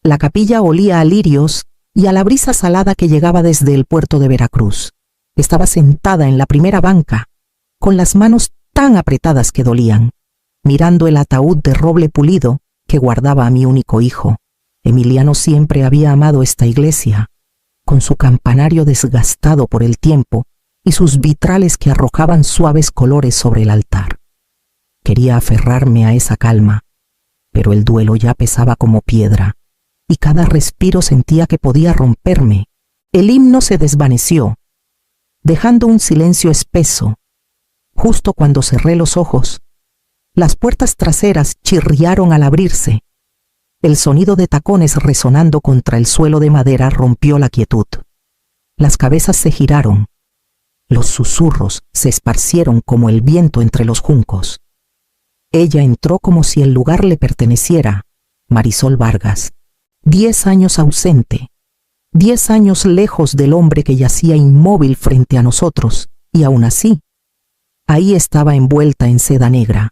La capilla olía a lirios y a la brisa salada que llegaba desde el puerto de Veracruz. Estaba sentada en la primera banca, con las manos tan apretadas que dolían, mirando el ataúd de roble pulido que guardaba a mi único hijo. Emiliano siempre había amado esta iglesia, con su campanario desgastado por el tiempo y sus vitrales que arrojaban suaves colores sobre el altar. Quería aferrarme a esa calma, pero el duelo ya pesaba como piedra, y cada respiro sentía que podía romperme. El himno se desvaneció, dejando un silencio espeso. Justo cuando cerré los ojos, las puertas traseras chirriaron al abrirse. El sonido de tacones resonando contra el suelo de madera rompió la quietud. Las cabezas se giraron. Los susurros se esparcieron como el viento entre los juncos. Ella entró como si el lugar le perteneciera, Marisol Vargas. 10 años ausente, 10 años lejos del hombre que yacía inmóvil frente a nosotros, y aún así, ahí estaba envuelta en seda negra,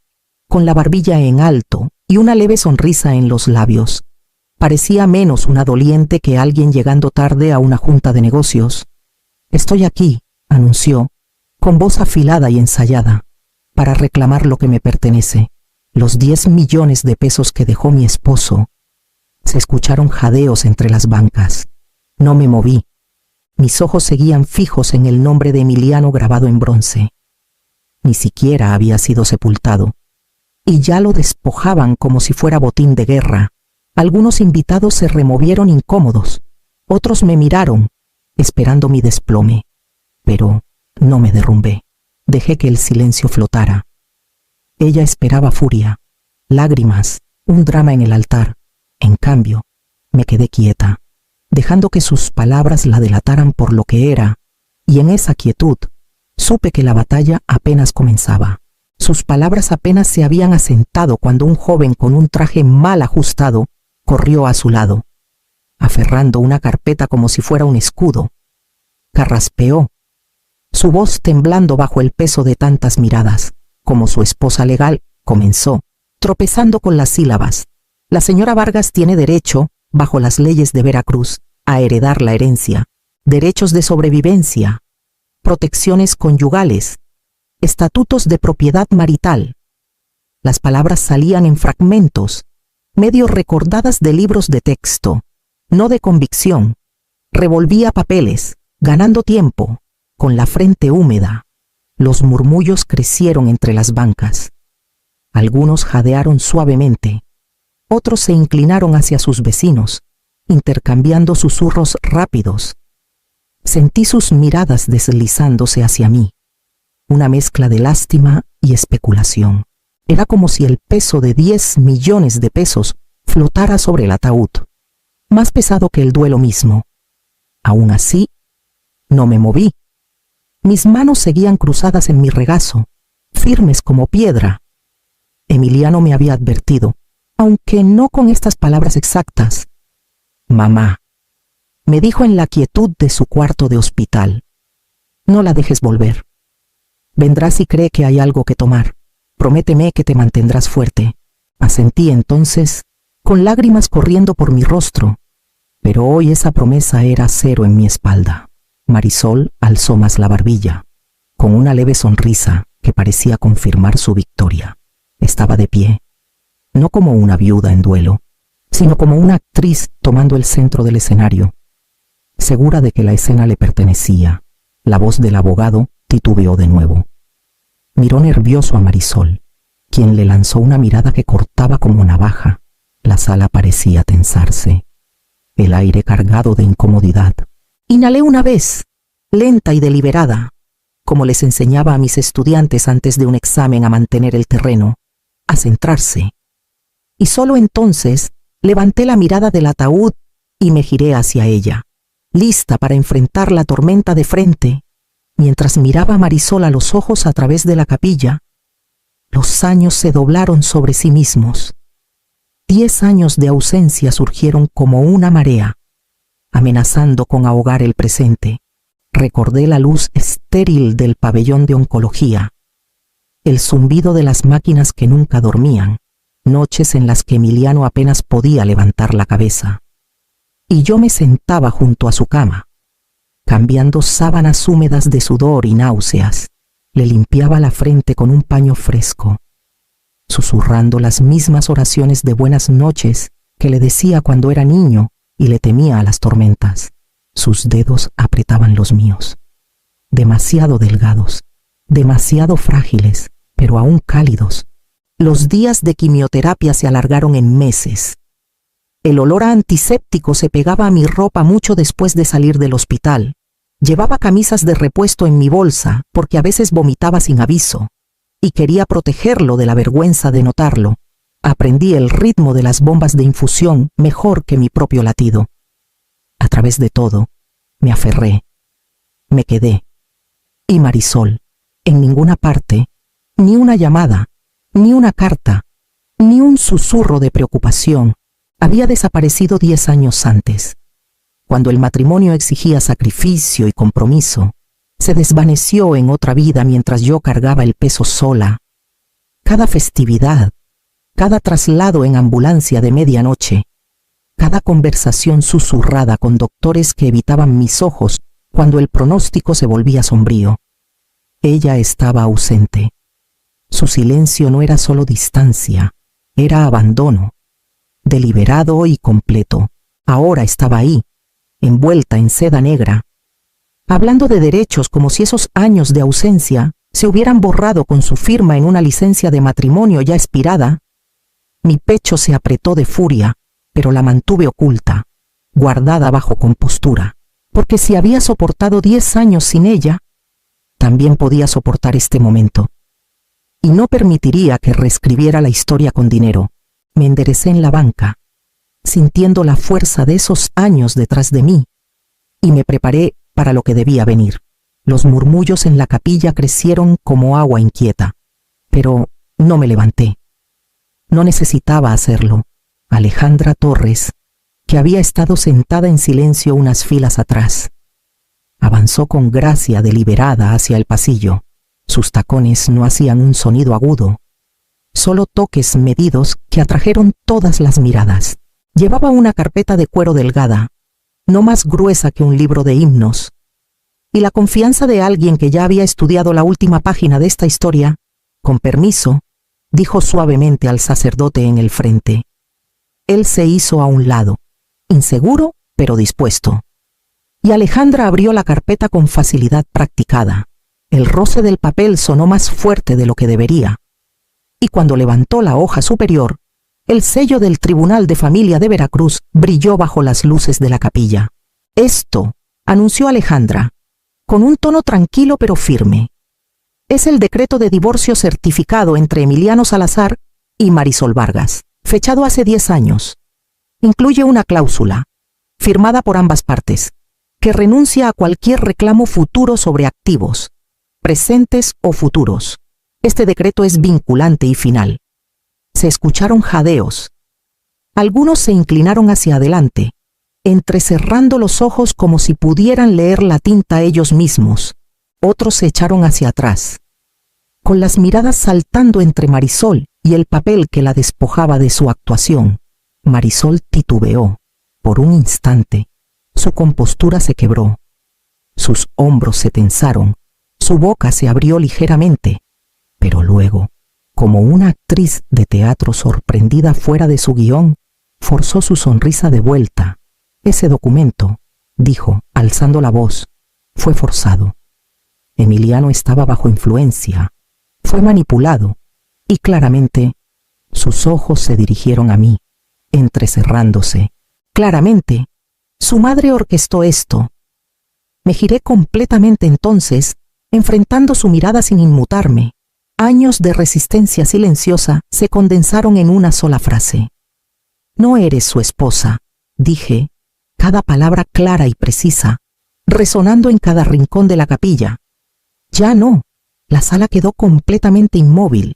con la barbilla en alto y una leve sonrisa en los labios. Parecía menos una doliente que alguien llegando tarde a una junta de negocios. «Estoy aquí», anunció, con voz afilada y ensayada, «para reclamar lo que me pertenece, los 10 millones de pesos que dejó mi esposo». Se escucharon jadeos entre las bancas. No me moví. Mis ojos seguían fijos en el nombre de Emiliano grabado en bronce. Ni siquiera había sido sepultado, y ya lo despojaban como si fuera botín de guerra. Algunos invitados se removieron incómodos, otros me miraron, esperando mi desplome. Pero no me derrumbé. Dejé que el silencio flotara. Ella esperaba furia, lágrimas, un drama en el altar. En cambio, me quedé quieta, dejando que sus palabras la delataran por lo que era, y en esa quietud supe que la batalla apenas comenzaba. Sus palabras apenas se habían asentado cuando un joven con un traje mal ajustado corrió a su lado, aferrando una carpeta como si fuera un escudo. Carraspeó, su voz temblando bajo el peso de tantas miradas. Como su esposa legal, comenzó, tropezando con las sílabas. La señora Vargas tiene derecho, bajo las leyes de Veracruz, a heredar la herencia, derechos de sobrevivencia, protecciones conyugales, estatutos de propiedad marital. Las palabras salían en fragmentos, medio recordadas de libros de texto, no de convicción. Revolvía papeles, ganando tiempo, con la frente húmeda. Los murmullos crecieron entre las bancas. Algunos jadearon suavemente. Otros se inclinaron hacia sus vecinos, intercambiando susurros rápidos. Sentí sus miradas deslizándose hacia mí, una mezcla de lástima y especulación. Era como si el peso de 10 millones de pesos flotara sobre el ataúd, más pesado que el duelo mismo. Aún así, no me moví. Mis manos seguían cruzadas en mi regazo, firmes como piedra. Emiliano me había advertido, aunque no con estas palabras exactas. «Mamá», me dijo en la quietud de su cuarto de hospital, «no la dejes volver. Vendrá si cree que hay algo que tomar. Prométeme que te mantendrás fuerte». Asentí entonces, con lágrimas corriendo por mi rostro, pero hoy esa promesa era acero en mi espalda. Marisol alzó más la barbilla, con una leve sonrisa que parecía confirmar su victoria. Estaba de pie, no como una viuda en duelo, sino como una actriz tomando el centro del escenario, segura de que la escena le pertenecía. La voz del abogado titubeó de nuevo. Miró nervioso a Marisol, quien le lanzó una mirada que cortaba como navaja. La sala parecía tensarse, el aire cargado de incomodidad. Inhalé una vez, lenta y deliberada, como les enseñaba a mis estudiantes antes de un examen a mantener el terreno, a centrarse. Y solo entonces levanté la mirada del ataúd y me giré hacia ella, lista para enfrentar la tormenta de frente. Mientras miraba a Marisol a los ojos a través de la capilla, los años se doblaron sobre sí mismos. 10 años de ausencia surgieron como una marea, amenazando con ahogar el presente. Recordé la luz estéril del pabellón de oncología, el zumbido de las máquinas que nunca dormían, noches en las que Emiliano apenas podía levantar la cabeza. y yo me sentaba junto a su cama, cambiando sábanas húmedas de sudor y náuseas. Le limpiaba la frente con un paño fresco, susurrando las mismas oraciones de buenas noches que le decía cuando era niño y le temía a las tormentas. Sus dedos apretaban los míos, demasiado delgados, demasiado frágiles, pero aún cálidos. Los días de quimioterapia se alargaron en meses. El olor a antiséptico se pegaba a mi ropa mucho después de salir del hospital. Llevaba camisas de repuesto en mi bolsa porque a veces vomitaba sin aviso, y quería protegerlo de la vergüenza de notarlo. Aprendí el ritmo de las bombas de infusión mejor que mi propio latido. A través de todo, me aferré, me quedé. Y Marisol, en ninguna parte, ni una llamada, ni una carta, ni un susurro de preocupación, había desaparecido 10 años antes. Cuando el matrimonio exigía sacrificio y compromiso, se desvaneció en otra vida mientras yo cargaba el peso sola. Cada festividad, cada traslado en ambulancia de medianoche, cada conversación susurrada con doctores que evitaban mis ojos cuando el pronóstico se volvía sombrío. Ella estaba ausente. Su silencio no era solo distancia, era abandono, deliberado y completo. Ahora estaba ahí, envuelta en seda negra, hablando de derechos como si esos años de ausencia se hubieran borrado con su firma en una licencia de matrimonio ya expirada. Mi pecho se apretó de furia, pero la mantuve oculta, guardada bajo compostura, porque si había soportado 10 años sin ella, también podía soportar este momento. Y no permitiría que reescribiera la historia con dinero. Me enderecé en la banca, sintiendo la fuerza de esos años detrás de mí, y me preparé para lo que debía venir. Los murmullos en la capilla crecieron como agua inquieta, pero no me levanté. No necesitaba hacerlo. Alejandra Torres, que había estado sentada en silencio unas filas atrás, avanzó con gracia deliberada hacia el pasillo. Sus tacones no hacían un sonido agudo, solo toques medidos que atrajeron todas las miradas. Llevaba una carpeta de cuero delgada, no más gruesa que un libro de himnos, y la confianza de alguien que ya había estudiado la última página de esta historia. Con permiso, dijo suavemente al sacerdote en el frente. Él se hizo a un lado, inseguro pero dispuesto, y Alejandra abrió la carpeta con facilidad practicada. El roce del papel sonó más fuerte de lo que debería, y cuando levantó la hoja superior, el sello del Tribunal de Familia de Veracruz brilló bajo las luces de la capilla. Esto, anunció Alejandra, con un tono tranquilo pero firme, es el decreto de divorcio certificado entre Emiliano Salazar y Marisol Vargas, fechado hace 10 años. Incluye una cláusula, firmada por ambas partes, que renuncia a cualquier reclamo futuro sobre activos, presentes o futuros. Este decreto es vinculante y final. Se escucharon jadeos. Algunos se inclinaron hacia adelante, entrecerrando los ojos como si pudieran leer la tinta ellos mismos. Otros se echaron hacia atrás, con las miradas saltando entre Marisol y el papel que la despojaba de su actuación. Marisol titubeó. Por un instante, su compostura se quebró. Sus hombros se tensaron, su boca se abrió ligeramente, pero luego, como una actriz de teatro sorprendida fuera de su guión, forzó su sonrisa de vuelta. Ese documento, dijo, alzando la voz, fue forzado. Emiliano estaba bajo influencia, fue manipulado, y claramente sus ojos se dirigieron a mí, entrecerrándose. Claramente, su madre orquestó esto. Me giré completamente entonces, enfrentando su mirada sin inmutarme. Años de resistencia silenciosa se condensaron en una sola frase. No eres su esposa, dije, cada palabra clara y precisa, resonando en cada rincón de la capilla. Ya no. La sala quedó completamente inmóvil.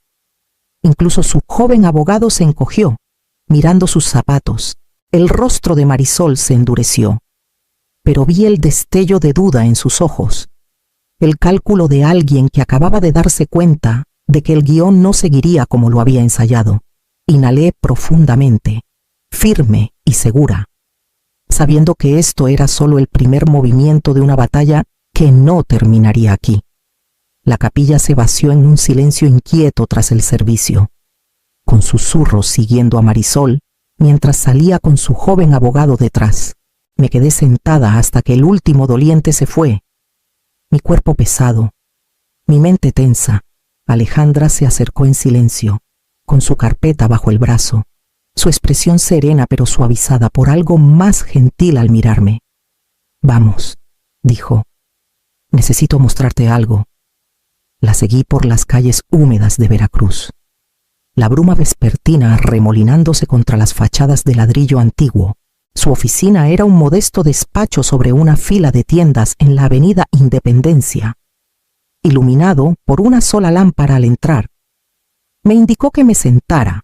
Incluso su joven abogado se encogió, mirando sus zapatos. El rostro de Marisol se endureció, pero vi el destello de duda en sus ojos, el cálculo de alguien que acababa de darse cuenta de que el guión no seguiría como lo había ensayado. Inhalé profundamente, firme y segura. sabiendo que esto era solo el primer movimiento de una batalla que no terminaría aquí. La capilla se vació en un silencio inquieto tras el servicio, con susurros siguiendo a Marisol mientras salía con su joven abogado detrás. Me quedé sentada hasta que el último doliente se fue. Mi cuerpo pesado, mi mente tensa. Alejandra se acercó en silencio, con su carpeta bajo el brazo, su expresión serena pero suavizada por algo más gentil al mirarme. «Vamos», dijo. «Necesito mostrarte algo». La seguí por las calles húmedas de Veracruz. La bruma vespertina arremolinándose contra las fachadas de ladrillo antiguo. Su oficina era un modesto despacho sobre una fila de tiendas en la avenida Independencia, iluminado por una sola lámpara al entrar. Me indicó que me sentara.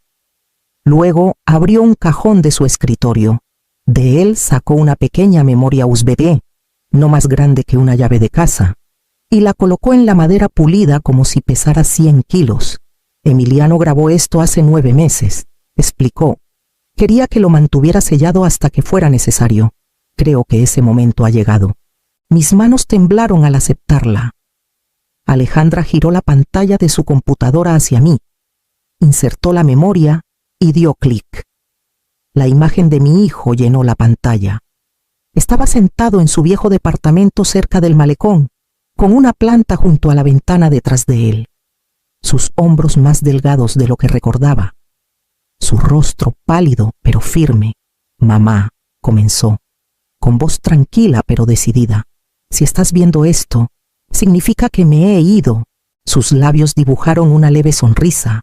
Luego abrió un cajón de su escritorio. De él sacó una pequeña memoria USB, no más grande que una llave de casa, y la colocó en la madera pulida como si pesara 100 kilos. «Emiliano grabó esto hace 9 meses», explicó. «Quería que lo mantuviera sellado hasta que fuera necesario. Creo que ese momento ha llegado». Mis manos temblaron al aceptarla. Alejandra giró la pantalla de su computadora hacia mí, insertó la memoria y dio clic. La imagen de mi hijo llenó la pantalla. Estaba sentado en su viejo departamento cerca del malecón, con una planta junto a la ventana detrás de él. Sus hombros más delgados de lo que recordaba. Su rostro pálido pero firme. «Mamá», comenzó, con voz tranquila pero decidida. «Si estás viendo esto, significa que me he ido». Sus labios dibujaron una leve sonrisa.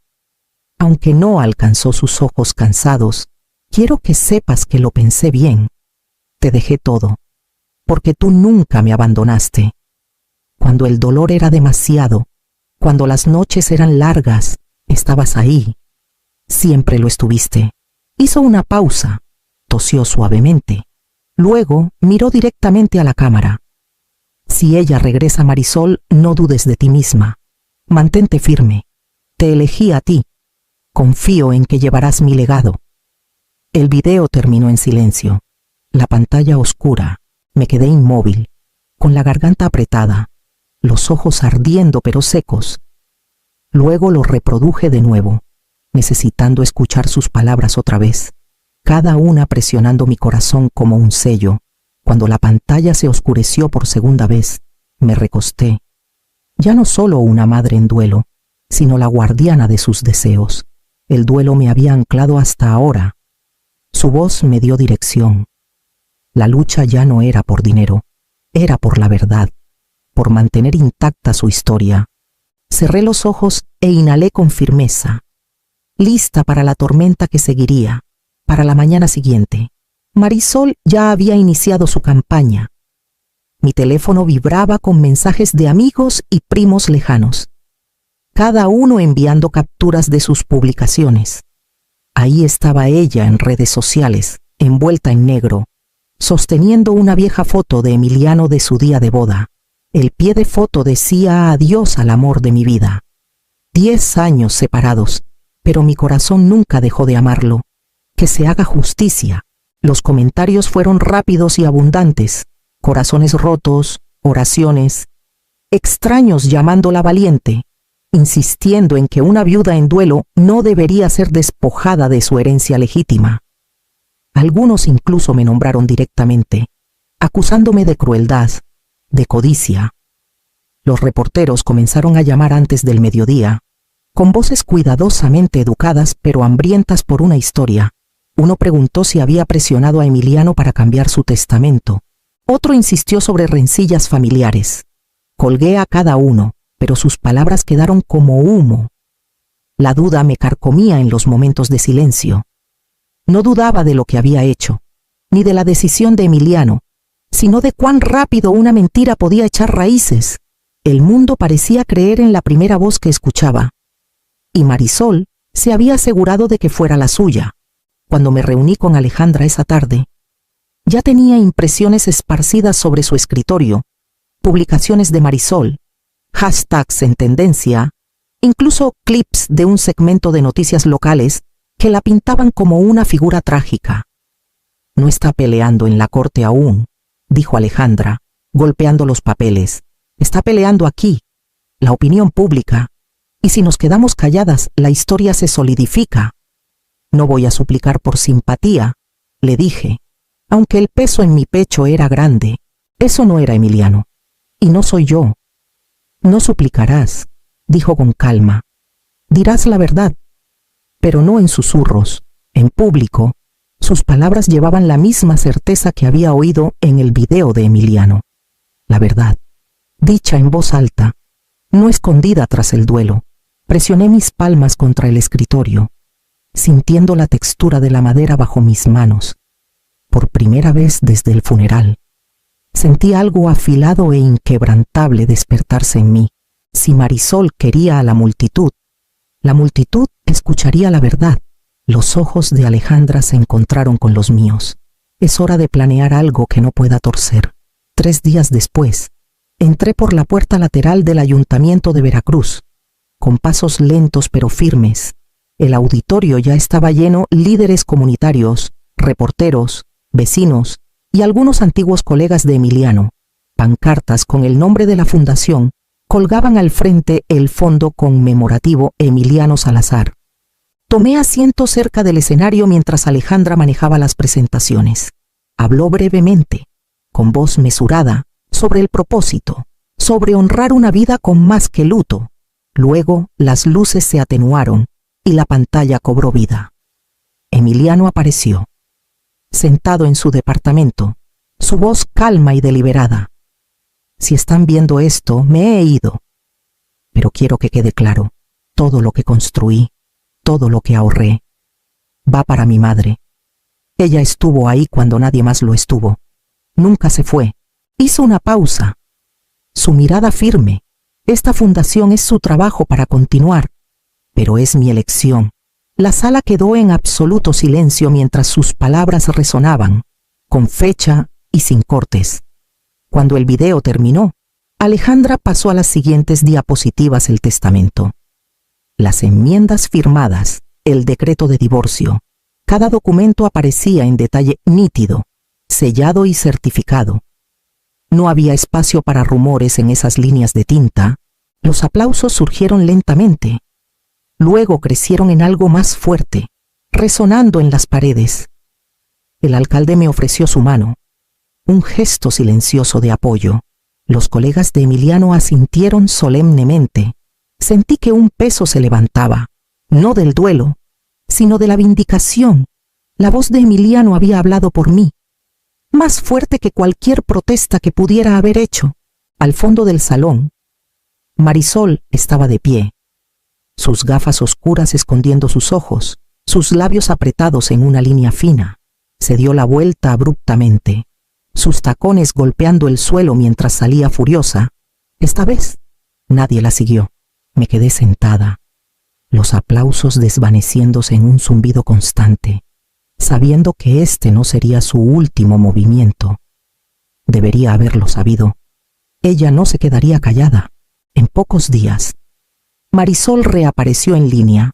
Aunque no alcanzó sus ojos cansados, quiero que sepas que lo pensé bien. Te dejé todo, porque tú nunca me abandonaste. Cuando el dolor era demasiado, cuando las noches eran largas, estabas ahí. Siempre lo estuviste. Hizo una pausa, tosió suavemente. Luego miró directamente a la cámara. «Si ella regresa, Marisol, no dudes de ti misma. Mantente firme. Te elegí a ti. Confío en que llevarás mi legado». El video terminó en silencio. La pantalla oscura. Me quedé inmóvil, con la garganta apretada, los ojos ardiendo pero secos. Luego lo reproduje de nuevo, necesitando escuchar sus palabras otra vez, cada una presionando mi corazón como un sello. Cuando la pantalla se oscureció por segunda vez, me recosté. Ya no solo una madre en duelo, sino la guardiana de sus deseos. El duelo me había anclado hasta ahora. Su voz me dio dirección. La lucha ya no era por dinero, era por la verdad, por mantener intacta su historia. Cerré los ojos e inhalé con firmeza, lista para la tormenta que seguiría, para la mañana siguiente. Marisol ya había iniciado su campaña. Mi teléfono vibraba con mensajes de amigos y primos lejanos, cada uno enviando capturas de sus publicaciones. Ahí estaba ella en redes sociales, envuelta en negro, sosteniendo una vieja foto de Emiliano de su día de boda. El pie de foto decía adiós al amor de mi vida. 10 años separados, pero mi corazón nunca dejó de amarlo. Que se haga justicia. Los comentarios fueron rápidos y abundantes. Corazones rotos, oraciones, extraños llamándola valiente, insistiendo en que una viuda en duelo no debería ser despojada de su herencia legítima. Algunos incluso me nombraron directamente, acusándome de crueldad, de codicia. Los reporteros comenzaron a llamar antes del mediodía, con voces cuidadosamente educadas pero hambrientas por una historia. Uno preguntó si había presionado a Emiliano para cambiar su testamento. Otro insistió sobre rencillas familiares. Colgué a cada uno, pero sus palabras quedaron como humo. La duda me carcomía en los momentos de silencio. No dudaba de lo que había hecho, ni de la decisión de Emiliano, sino de cuán rápido una mentira podía echar raíces. El mundo parecía creer en la primera voz que escuchaba, y Marisol se había asegurado de que fuera la suya. Cuando me reuní con Alejandra esa tarde, ya tenía impresiones esparcidas sobre su escritorio, publicaciones de Marisol, hashtags en tendencia, incluso clips de un segmento de noticias locales que la pintaban como una figura trágica. No está peleando en la corte aún, dijo Alejandra, golpeando los papeles. Está peleando aquí, la opinión pública. Y si nos quedamos calladas, la historia se solidifica. No voy a suplicar por simpatía, le dije, aunque el peso en mi pecho era grande. Eso no era Emiliano. Y no soy yo. No suplicarás, dijo con calma. Dirás la verdad, pero no en susurros, en público. Sus palabras llevaban la misma certeza que había oído en el video de Emiliano. La verdad, dicha en voz alta, no escondida tras el duelo. Presioné mis palmas contra el escritorio, sintiendo la textura de la madera bajo mis manos. Por primera vez desde el funeral, sentí algo afilado e inquebrantable despertarse en mí. Si Marisol quería a la multitud escucharía la verdad. Los ojos de Alejandra se encontraron con los míos. Es hora de planear algo que no pueda torcer. 3 días después, entré por la puerta lateral del Ayuntamiento de Veracruz. Con pasos lentos pero firmes, el auditorio ya estaba lleno. Líderes comunitarios, reporteros, vecinos y algunos antiguos colegas de Emiliano. Pancartas con el nombre de la fundación colgaban al frente el fondo conmemorativo Emiliano Salazar. Tomé asiento cerca del escenario mientras Alejandra manejaba las presentaciones. Habló brevemente, con voz mesurada, sobre el propósito, sobre honrar una vida con más que luto. Luego las luces se atenuaron y la pantalla cobró vida. Emiliano apareció, sentado en su departamento, su voz calma y deliberada. Si están viendo esto, me he ido. Pero quiero que quede claro, todo lo que construí, todo lo que ahorré, va para mi madre. Ella estuvo ahí cuando nadie más lo estuvo. Nunca se fue. Hizo una pausa. Su mirada firme. Esta fundación es su trabajo para continuar, pero es mi elección. La sala quedó en absoluto silencio mientras sus palabras resonaban, con fecha y sin cortes. Cuando el video terminó, Alejandra pasó a las siguientes diapositivas el testamento. Las enmiendas firmadas, el decreto de divorcio. Cada documento aparecía en detalle nítido, sellado y certificado. No había espacio para rumores en esas líneas de tinta. Los aplausos surgieron lentamente. Luego crecieron en algo más fuerte, resonando en las paredes. El alcalde me ofreció su mano, un gesto silencioso de apoyo. Los colegas de Emiliano asintieron solemnemente. Sentí que un peso se levantaba, no del duelo, sino de la vindicación. La voz de Emiliano había hablado por mí, más fuerte que cualquier protesta que pudiera haber hecho. Al fondo del salón, Marisol estaba de pie, sus gafas oscuras escondiendo sus ojos, sus labios apretados en una línea fina. Se dio la vuelta abruptamente, sus tacones golpeando el suelo mientras salía furiosa. Esta vez, nadie la siguió. Me quedé sentada, los aplausos desvaneciéndose en un zumbido constante, sabiendo que este no sería su último movimiento. Debería haberlo sabido. Ella no se quedaría callada. En pocos días, Marisol reapareció en línea,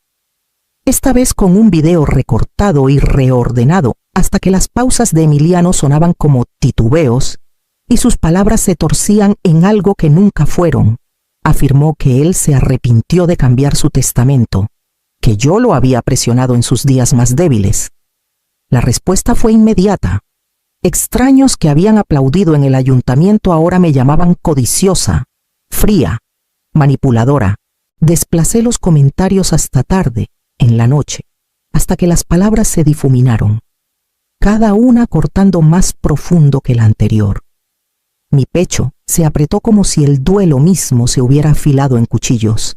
esta vez con un video recortado y reordenado hasta que las pausas de Emiliano sonaban como titubeos y sus palabras se torcían en algo que nunca fueron. Afirmó que él se arrepintió de cambiar su testamento, que yo lo había presionado en sus días más débiles. La respuesta fue inmediata. Extraños que habían aplaudido en el ayuntamiento ahora me llamaban codiciosa, fría, manipuladora. Desplacé los comentarios hasta tarde, en la noche, hasta que las palabras se difuminaron, cada una cortando más profundo que la anterior. Mi pecho se apretó como si el duelo mismo se hubiera afilado en cuchillos.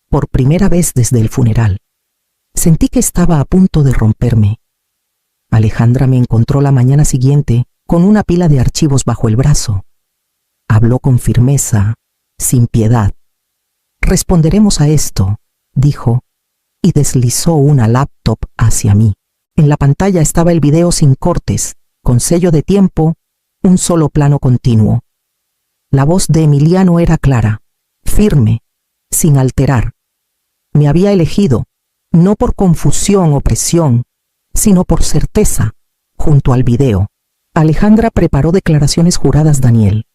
Por primera vez desde el funeral, sentí que estaba a punto de romperme. Alejandra me encontró la mañana siguiente con una pila de archivos bajo el brazo. Habló con firmeza, sin piedad. «Responderemos a esto», dijo, y deslizó una laptop hacia mí. En la pantalla estaba el video sin cortes, con sello de tiempo, un solo plano continuo. La voz de Emiliano era clara, firme, sin alterar. Me había elegido, no por confusión o presión, sino por certeza. Junto al video, Alejandra preparó declaraciones juradas Daniel,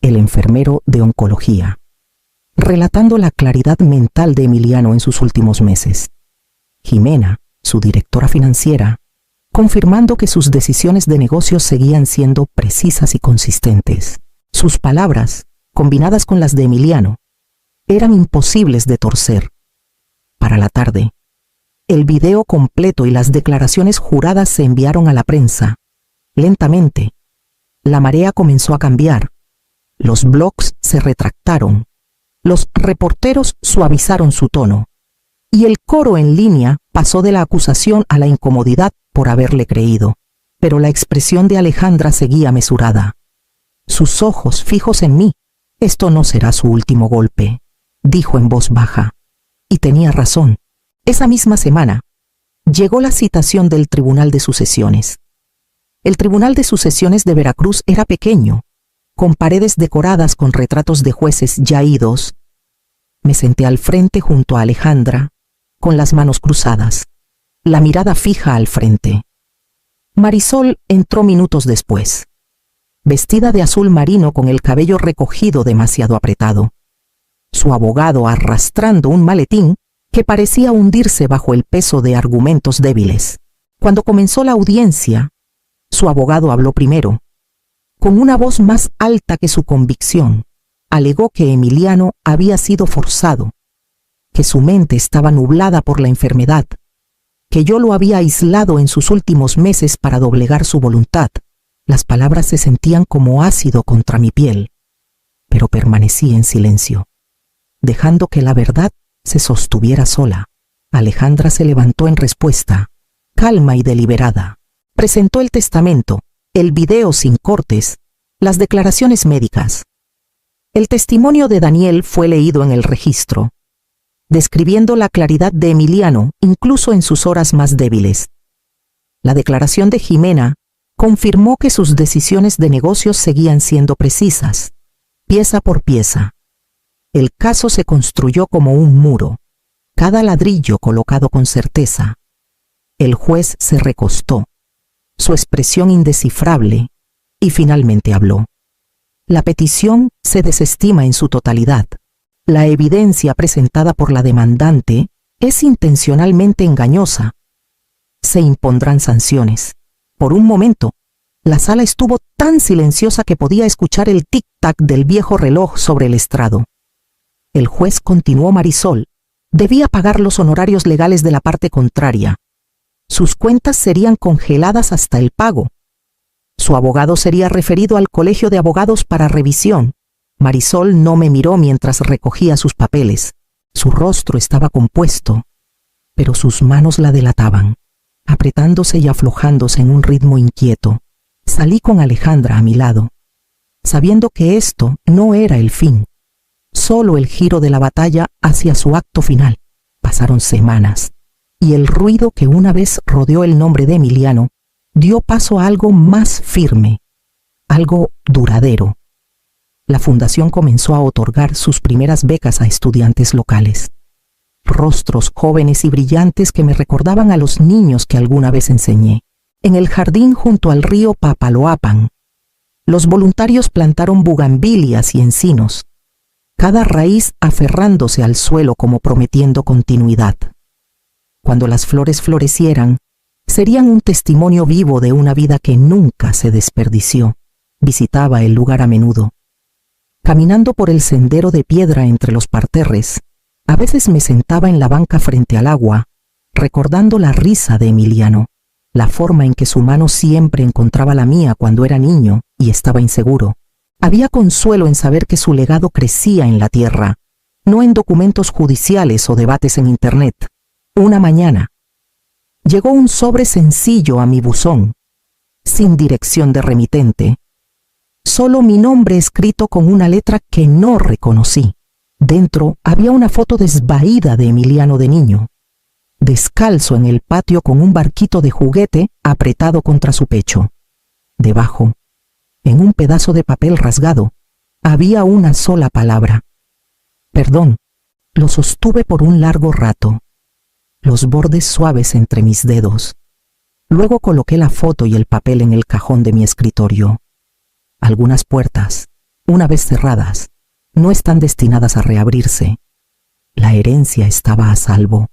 el enfermero de oncología, relatando la claridad mental de Emiliano en sus últimos meses. Jimena, su directora financiera, confirmando que sus decisiones de negocios seguían siendo precisas y consistentes. Sus palabras, combinadas con las de Emiliano, eran imposibles de torcer. Para la tarde, el video completo y las declaraciones juradas se enviaron a la prensa. Lentamente, la marea comenzó a cambiar. Los blogs se retractaron. Los reporteros suavizaron su tono. Y el coro en línea pasó de la acusación a la incomodidad por haberle creído. Pero la expresión de Alejandra seguía mesurada. Sus ojos fijos en mí. Esto no será su último golpe, dijo en voz baja. Y tenía razón. Esa misma semana, llegó la citación del Tribunal de Sucesiones. El Tribunal de Sucesiones de Veracruz era pequeño, con paredes decoradas con retratos de jueces ya idos. Me senté al frente junto a Alejandra, con las manos cruzadas, la mirada fija al frente. Marisol entró minutos después, vestida de azul marino con el cabello recogido demasiado apretado. Su abogado arrastrando un maletín que parecía hundirse bajo el peso de argumentos débiles. Cuando comenzó la audiencia, su abogado habló primero. Con una voz más alta que su convicción, alegó que Emiliano había sido forzado, que su mente estaba nublada por la enfermedad, que yo lo había aislado en sus últimos meses para doblegar su voluntad. Las palabras se sentían como ácido contra mi piel, pero permanecí en silencio, dejando que la verdad se sostuviera sola. Alejandra se levantó en respuesta, calma y deliberada. Presentó el testamento, el video sin cortes, las declaraciones médicas. El testimonio de Daniel fue leído en el registro, describiendo la claridad de Emiliano incluso en sus horas más débiles. La declaración de Jimena confirmó que sus decisiones de negocios seguían siendo precisas, pieza por pieza. El caso se construyó como un muro, cada ladrillo colocado con certeza. El juez se recostó, su expresión indescifrable, y finalmente habló. La petición se desestima en su totalidad. La evidencia presentada por la demandante es intencionalmente engañosa. Se impondrán sanciones. Por un momento, la sala estuvo tan silenciosa que podía escuchar el tic-tac del viejo reloj sobre el estrado. El juez continuó. Marisol debía pagar los honorarios legales de la parte contraria. Sus cuentas serían congeladas hasta el pago. Su abogado sería referido al colegio de abogados para revisión. Marisol no me miró mientras recogía sus papeles. Su rostro estaba compuesto, pero sus manos la delataban, apretándose y aflojándose en un ritmo inquieto. Salí con Alejandra a mi lado, sabiendo que esto no era el fin, solo el giro de la batalla hacia su acto final. Pasaron semanas, y el ruido que una vez rodeó el nombre de Emiliano dio paso a algo más firme, algo duradero. La fundación comenzó a otorgar sus primeras becas a estudiantes locales. Rostros jóvenes y brillantes que me recordaban a los niños que alguna vez enseñé. En el jardín junto al río Papaloapan, los voluntarios plantaron bugambilias y encinos, cada raíz aferrándose al suelo como prometiendo continuidad. Cuando las flores florecieran, serían un testimonio vivo de una vida que nunca se desperdició. Visitaba el lugar a menudo. Caminando por el sendero de piedra entre los parterres, a veces me sentaba en la banca frente al agua, recordando la risa de Emiliano, la forma en que su mano siempre encontraba la mía cuando era niño y estaba inseguro. Había consuelo en saber que su legado crecía en la tierra, no en documentos judiciales o debates en internet. Una mañana, llegó un sobre sencillo a mi buzón, sin dirección de remitente, solo mi nombre escrito con una letra que no reconocí. Dentro había una foto desvaída de Emiliano de niño, descalzo en el patio con un barquito de juguete apretado contra su pecho. Debajo, en un pedazo de papel rasgado, había una sola palabra. Perdón. Lo sostuve por un largo rato, los bordes suaves entre mis dedos. Luego coloqué la foto y el papel en el cajón de mi escritorio. Algunas puertas, una vez cerradas, no están destinadas a reabrirse. La herencia estaba a salvo,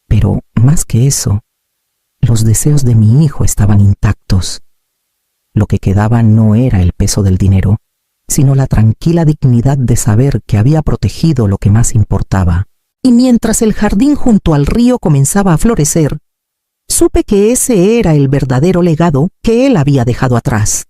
pero más que eso, los deseos de mi hijo estaban intactos. Lo que quedaba no era el peso del dinero, sino la tranquila dignidad de saber que había protegido lo que más importaba. Y mientras el jardín junto al río comenzaba a florecer, supe que ese era el verdadero legado que él había dejado atrás.